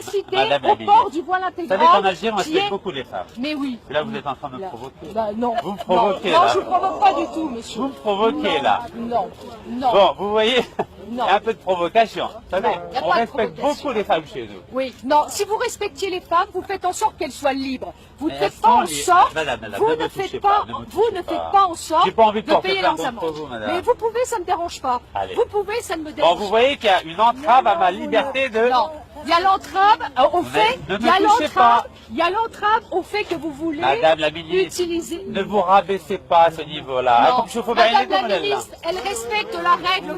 incité Madame au la port ministre, du voile vous intégral. savez qu'en Algérie, on qui respecte est- beaucoup les femmes. Mais oui. Et là, vous êtes en train de me provoquer. Bah, non. Vous me provoquez, non, là. je ne vous provoque pas du tout, monsieur. Vous me provoquez, Non, là. Non, non. Bon, vous voyez, il y Non. a un peu de provocation. Vous savez, Non, il y a on pas de respecte provocation. beaucoup les femmes chez nous. Oui, non, si vous respectiez les femmes, vous faites en sorte qu'elles soient libres. Vous ne Mais faites elles pas sont en libres. sorte, Madame, vous ne ne me faites touchez pas, pas, ne me vous touchez ne pas. faites pas en sorte J'ai pas envie de porter payer plainte leurs contre amendes. vous, madame. Mais vous pouvez, ça ne me dérange pas. Allez. Vous pouvez, ça ne me Bon, dérange vous voyez qu'il y a une entrave à ma liberté de... Non, il y a l'entrave au fait, ne me il y a touchez l'entrave, pas. il y a l'entrave au fait que vous voulez Madame la ministre, utiliser. ne vous rabaissez pas à ce niveau-là. Non. Comme je faut bien Madame la là. ministre, elle respecte la règle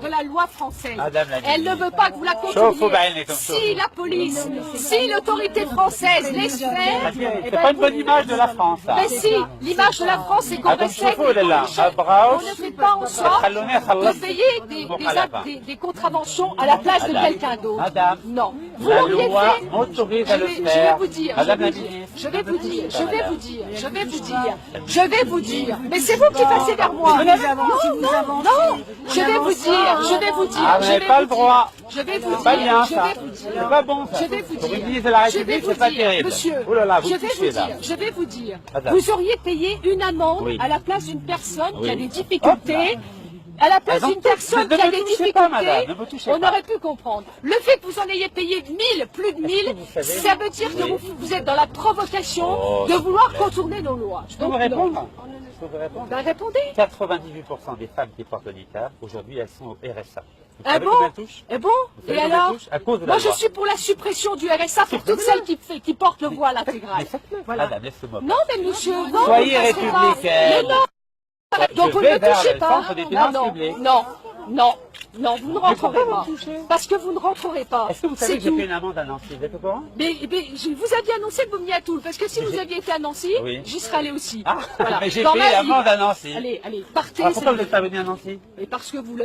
de la loi française. Madame la Elle ne ministre. veut pas que vous la Chauffe au bain, contourniez. comme Si ça. la police, si l'autorité française laisse faire, C'est pas une bonne image de la France, ça. mais si, l'image de la France, c'est qu'on Ah, comme respecte chauffe, les là. conditions. À Braus, On ne fait pas en sorte de payer des contraventions à la place de Madame. quelqu'un d'autre. Madame. Non. Vous La l'auriez loi fait. m'autorise à le Je vais faire. vous dire, Madame la je ministre. vais vous dire, je vais Madame. vous dire, je vais vous dire, je vais vous dire. Mais c'est vous qui passez vers moi. Non, je vais vous dire, je vais vous dire. Ah, vous je n'avez vais pas vous le droit. dire, Je vais vous C'est pas dire, bien, je ça. vais vous dire. C'est pas bon, ça. Je vais vous Pour dire. une ministre de la Je vais République, vous c'est pas dire, terrible. Monsieur, Oh là là, vous je vais touchez, vous là. dire, je vais vous dire. Madame. Vous auriez payé une amende Oui. à la place d'une personne qui a Oui. des difficultés. Hop À la place Elles ont d'une tout- personne ne qui a me des touchez pas, madame, difficultés, ne me touchez on pas. aurait pu comprendre. Le fait que vous en ayez payé 1000, plus de 1000, vous savez- ça veut dire que Oui. vous êtes dans la provocation Oh, de s'il vouloir vous plaît. contourner nos lois. Je peux vous répondre Je peux vous répondre Ben, répondez. 98% des femmes qui portent le niqab, aujourd'hui, elles sont au RSA. Vous Ah savez bon combien elles touchent Eh bon savez Et combien alors elles touchent À cause de la Moi, je loi. suis pour la suppression du RSA pour toutes celles qui portent le voile intégral. Mais faites-le. Voilà. Madame, laissez-moi. Non, mais monsieur, non, Soyez vous ne passerez pas. républicaine. Mais non. Donc Je vous ne vais me vers touchez le pas. centre des finances non, publiques. non, non, non, vous ne rentrerez pourquoi vous pas. me touchez Parce que vous ne rentrerez pas. Est-ce que vous savez C'est que j'ai tout. fait une amende à Nancy Vous êtes au courant Mais vous aviez annoncé que vous veniez à Toul, parce que si vous aviez été à Nancy, Oui. j'y serais allé aussi. Ah, Voilà. mais j'ai Dans fait ma vie. l'amende à Nancy. Allez, partez. Ah, pourquoi c'est- vous n'êtes pas venu à Nancy Et parce que vous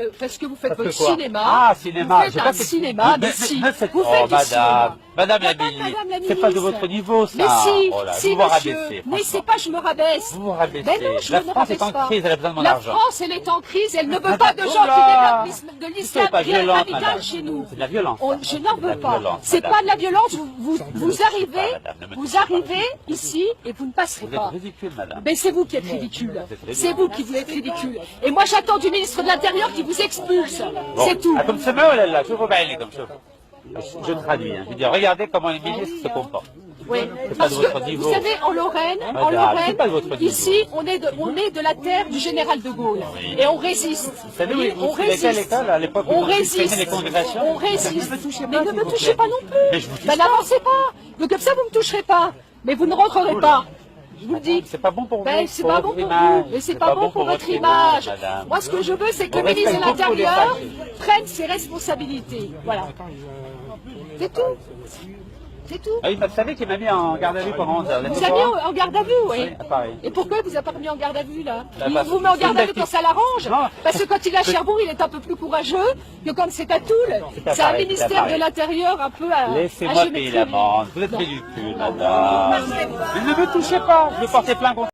faites Parce votre que quoi cinéma. Ah, cinéma. Vous faites J'ai un pas fait- cinéma, Mais- mais si. mais faites- Vous Oh, faites du madame. cinéma. Madame la Madame ministre, la c'est pas de ministre. votre niveau, ça. Mais si, Oh là, si, vous vous monsieur. rabaissez, Mais c'est franchement. pas je me rabaisse. Vous vous rabaissez. Mais non, je La ne me France est rabaisse en pas. crise, elle a besoin de mon La argent. France, elle est en crise, elle ne veut Madame, pas de gens oh là. qui viennent de C'est l'islam pas violent, radical madame. chez nous. C'est de la violence. ça. Je n'en C'est de veux la pas. violence, C'est madame. pas de la violence. Vous arrivez, madame, ne me touchez vous pas. arrivez ici et vous ne passerez Vous êtes pas. ridicule, madame. Mais c'est vous qui êtes ridicule. Vous êtes ridicule. C'est vous qui vous êtes ridicule. Et moi, j'attends du ministre de l'Intérieur qui vous expulse. Bon. C'est tout. Ah, comme ce mot, là, je vous baille comme ça. Je traduis. Hein. Je veux dire, regardez comment les ministres se comportent. Oui, C'est pas parce de votre que niveau. vous savez, en Lorraine, Madame, c'est pas de votre niveau. ici, on est de la terre du général de Gaulle. Et on résiste. Vous savez, Oui, vous on étiez à résiste. l'école, à l'époque où On vous supprimez résiste. les congrégations. On résiste. Ne me touchez Mais pas, ne s'il me vous touchez plaît. pas non plus. Mais je vous touche Ben, pas. n'avancez pas. Donc comme ça, vous ne me toucherez pas. Mais vous ne rentrerez pas. Je vous le dis. C'est pas bon pour vous. Ben, c'est pour pas votre bon pour image. vous, mais c'est pas bon pour votre image. madame. Moi, ce que je veux, c'est que On le ministre de respecte beaucoup les l'Intérieur femmes. prenne ses responsabilités. Voilà. C'est tout. C'est tout. Ah oui, vous savez qu'il m'a mis en garde à vue pendant 11 heures. Vous avez mis en garde à vue, oui. Oui, à Paris. Et pourquoi il vous a pas mis en garde à vue, là Bah, Il parce vous que met en c'est garde à une vue quand activité. ça l'arrange. Non. Parce que quand il est à Cherbourg, il est un peu plus courageux que quand c'est à Toul. C'est à C'est un Paris, c'est à ministère Paris. de l'Intérieur un peu à Laissez-moi géométrie payer l'amende. Vous êtes Non. ridicule, madame. Mais ne me touchez pas. Je vais porter plainte contre